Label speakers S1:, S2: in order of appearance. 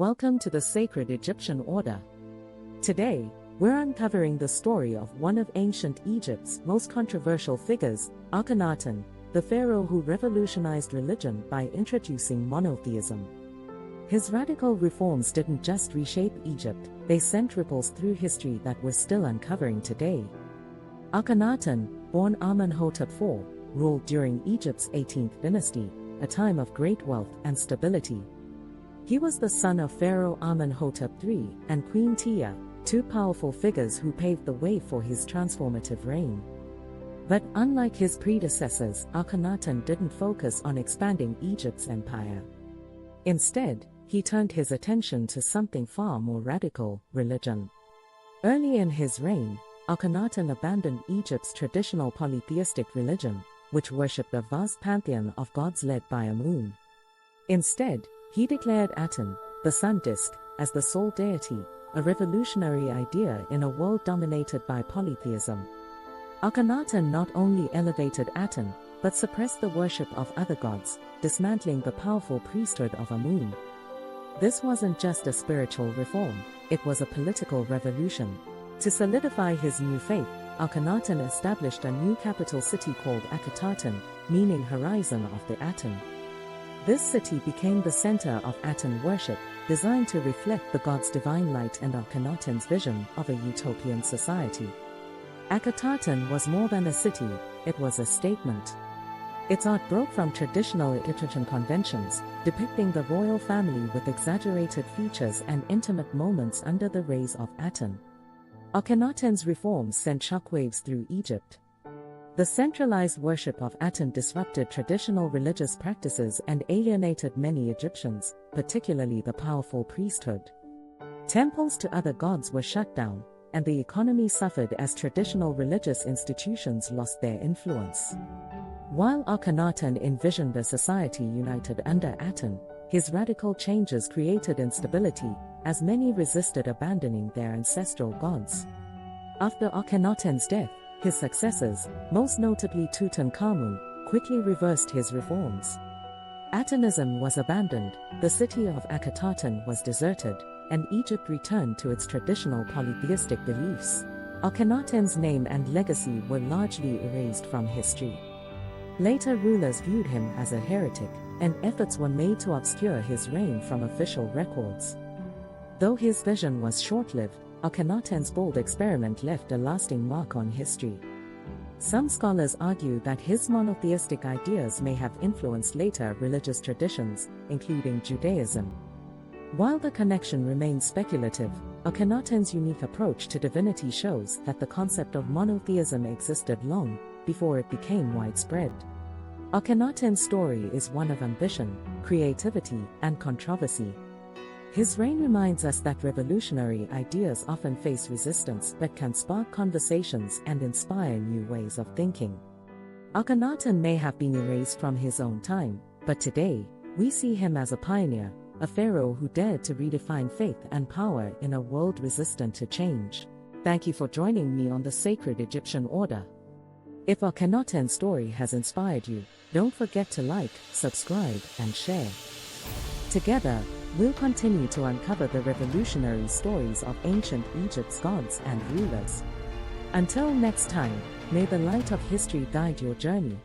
S1: Welcome to the sacred Egyptian order. Today, we're uncovering the story of one of ancient Egypt's most controversial figures, Akhenaten, the pharaoh who revolutionized religion by introducing monotheism. His radical reforms didn't just reshape Egypt, they sent ripples through history that we're still uncovering today. Akhenaten, born Amenhotep IV, ruled during Egypt's 18th dynasty, a time of great wealth and stability. He was the son of Pharaoh Amenhotep III and Queen Tia, two powerful figures who paved the way for his transformative reign. But unlike his predecessors, Akhenaten didn't focus on expanding Egypt's empire. Instead, he turned his attention to something far more radical: religion. Early in his reign, Akhenaten abandoned Egypt's traditional polytheistic religion, which worshipped a vast pantheon of gods led by a moon. Instead, he declared Aten, the sun disk, as the sole deity, a revolutionary idea in a world dominated by polytheism. Akhenaten not only elevated Aten, but suppressed the worship of other gods, dismantling the powerful priesthood of Amun. This wasn't just a spiritual reform, it was a political revolution. To solidify his new faith, Akhenaten established a new capital city called Akhetaten, meaning horizon of the Aten. This city became the center of Aten worship, designed to reflect the god's divine light and Akhenaten's vision of a utopian society. Akhetaten was more than a city, it was a statement. Its art broke from traditional Egyptian conventions, depicting the royal family with exaggerated features and intimate moments under the rays of Aten. Akhenaten's reforms sent shockwaves through Egypt. The centralized worship of Aten disrupted traditional religious practices and alienated many Egyptians, particularly the powerful priesthood. Temples to other gods were shut down, and the economy suffered as traditional religious institutions lost their influence. While Akhenaten envisioned a society united under Aten, his radical changes created instability, as many resisted abandoning their ancestral gods. After Akhenaten's death, his successors, most notably Tutankhamun, quickly reversed his reforms. Atenism was abandoned, the city of Akhetaten was deserted, and Egypt returned to its traditional polytheistic beliefs. Akhenaten's name and legacy were largely erased from history. Later rulers viewed him as a heretic, and efforts were made to obscure his reign from official records. Though his vision was short-lived, Akhenaten's bold experiment left a lasting mark on history. Some scholars argue that his monotheistic ideas may have influenced later religious traditions, including Judaism. While the connection remains speculative, Akhenaten's unique approach to divinity shows that the concept of monotheism existed long before it became widespread. Akhenaten's story is one of ambition, creativity, and controversy. His reign reminds us that revolutionary ideas often face resistance but can spark conversations and inspire new ways of thinking. Akhenaten may have been erased from his own time, but today, we see him as a pioneer, a pharaoh who dared to redefine faith and power in a world resistant to change. Thank you for joining me on the sacred Egyptian order. If Akhenaten's story has inspired you, don't forget to like, subscribe, and share. Together, we'll continue to uncover the revolutionary stories of ancient Egypt's gods and rulers. Until next time, may the light of history guide your journey.